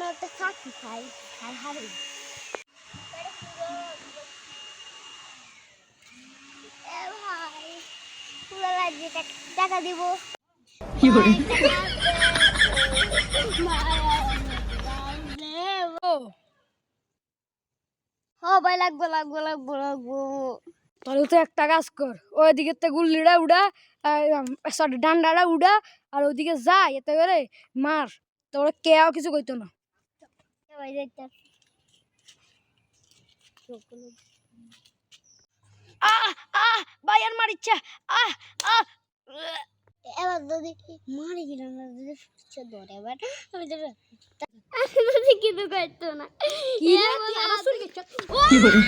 একটা চাকরি খাই আর হারে ভাই পুরো লাগছে টাকা দিব কি করে ও ভাই লাগবো তাহলে তো একটা কাজ কর ওইদিকে তো গুল্লিটা উড়া সরি ডান্ডাটা উড়া আর ওইদিকে যা এতে করে মার তোর কেউ কিছু কইতো না ভাই দেখতে আহ আহ ভাই আর মারিচ্ছে আহ আহ এবার যদি মারি গেলাম না যদি ধরে এবার আমি যদি কিছু করতো না কি রে তুই আবার চুরি করছিস কি করে